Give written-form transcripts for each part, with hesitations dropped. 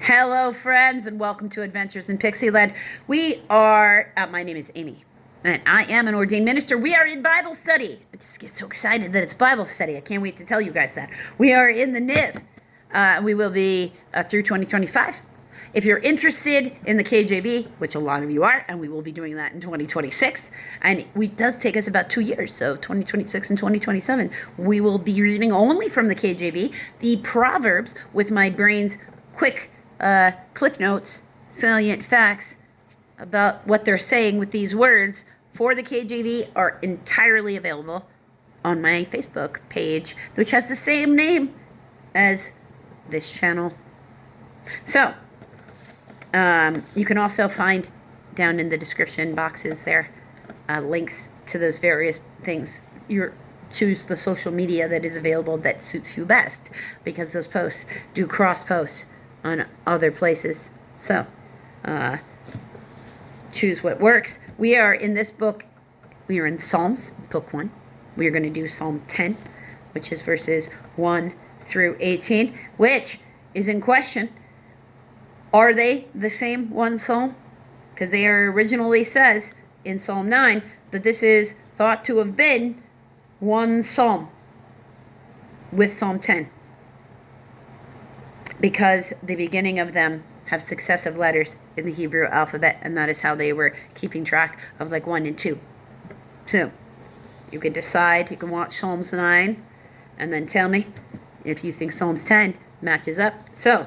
Hello, friends, and welcome to Adventures in Pixieland. My name is Amy, and I am an ordained minister. We are in Bible study. I just get so excited that it's Bible study. I can't wait to tell you guys that. We are in the NIV. We will be through 2025. If you're interested in the KJV, which a lot of you are, and we will be doing that in 2026, and it does take us about 2 years, so 2026 and 2027, we will be reading only from the KJV, the Proverbs, with my brain's quick cliff notes, salient facts about what they're saying with these words for the KJV are entirely available on my Facebook page, which has the same name as this channel. So, you can also find down in the description boxes there links to those various things. Choose the social media that is available that suits you best, because those posts do cross-post on other places. So, choose what works. We are in this book, we are in Psalms, book 1. We are going to do Psalm 10, which is verses 1 through 18, which is in question. Are they the same one psalm? Because they are originally says in Psalm 9 that this is thought to have been one psalm with Psalm 10. Because the beginning of them have successive letters in the Hebrew alphabet, and that is how they were keeping track of 1 and 2. So, you can decide, you can watch Psalms 9, and then tell me if you think Psalms 10 matches up. So,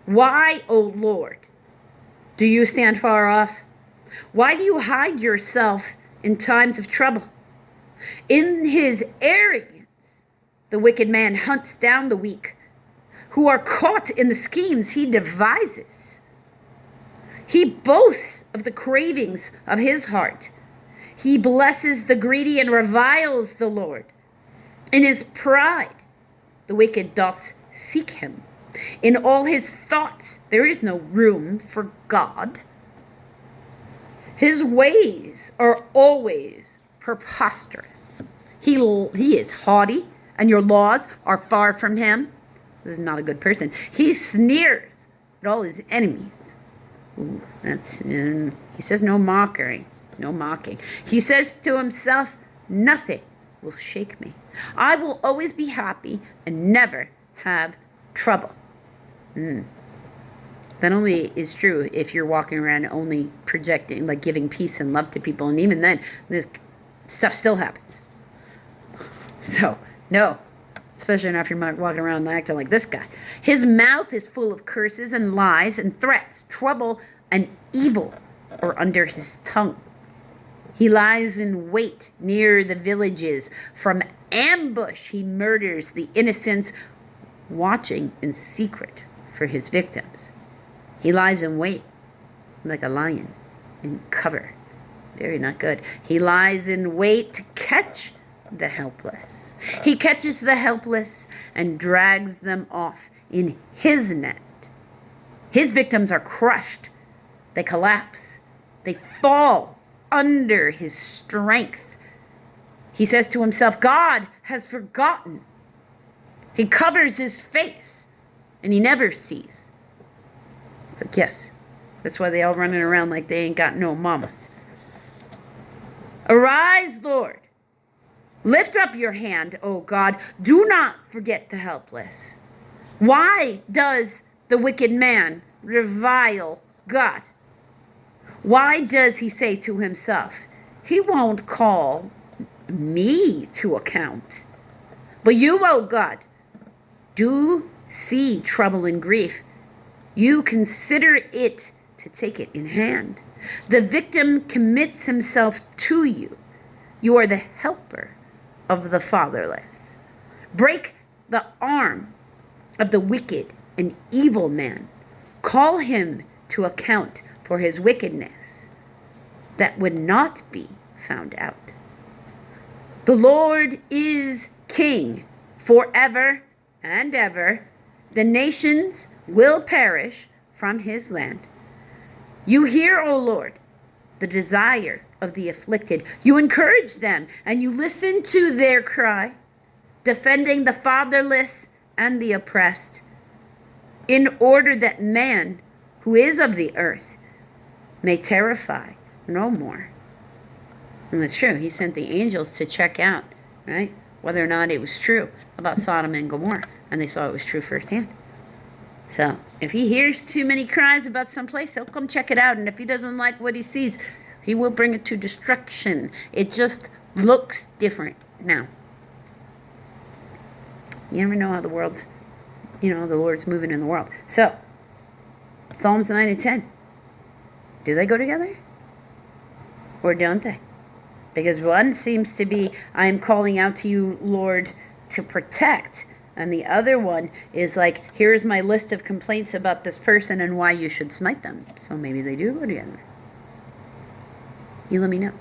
why, O Lord, do you stand far off? Why do you hide yourself in times of trouble? In his arrogance, the wicked man hunts down the weak, who are caught in the schemes he devises. He boasts of the cravings of his heart. He blesses the greedy and reviles the Lord. In his pride, the wicked doth seek him. In all his thoughts, there is no room for God. His ways are always preposterous. He is haughty, and your laws are far from him. This is not a good person. He sneers at all his enemies. Ooh, he says no mockery, no mocking. He says to himself, nothing will shake me. I will always be happy and never have trouble. That only is true if you're walking around only projecting, giving peace and love to people. And even then, this stuff still happens. So, no. Especially not if you're walking around and acting like this guy. His mouth is full of curses and lies and threats. Trouble and evil are under his tongue. He lies in wait near the villages. From ambush he murders the innocents, watching in secret for his victims. He lies in wait like a lion in cover. Very not good. He lies in wait to catch the helpless. He catches the helpless and drags them off in his net. His victims are crushed. They collapse. They fall under his strength. He says to himself, God has forgotten. He covers his face and he never sees. It's like, yes, that's why they all running around like they ain't got no mamas. Arise, Lord. Lift up your hand, O God. Do not forget the helpless. Why does the wicked man revile God? Why does he say to himself, he won't call me to account? But you, O God, do see trouble and grief. You consider it to take it in hand. The victim commits himself to you. You are the helper of the fatherless. Break the arm of the wicked and evil man. Call him to account for his wickedness that would not be found out. The Lord is king forever and ever. The nations will perish from his land. You hear, O Lord, the desire of the afflicted. You encourage them and you listen to their cry, defending the fatherless and the oppressed. in order that man, who is of the earth, may terrify no more. And that's true. He sent the angels to check out, right, whether or not it was true about Sodom and Gomorrah. And they saw it was true firsthand. So if he hears too many cries about some place, he'll come check it out. And if he doesn't like what he sees, he will bring it to destruction. It just looks different now. You never know how the world's, the Lord's moving in the world. So, Psalms 9 and 10. Do they go together? Or don't they? Because one seems to be, I am calling out to you, Lord, to protect. And the other one is like, here's my list of complaints about this person and why you should smite them. So maybe they do go together. You let me know.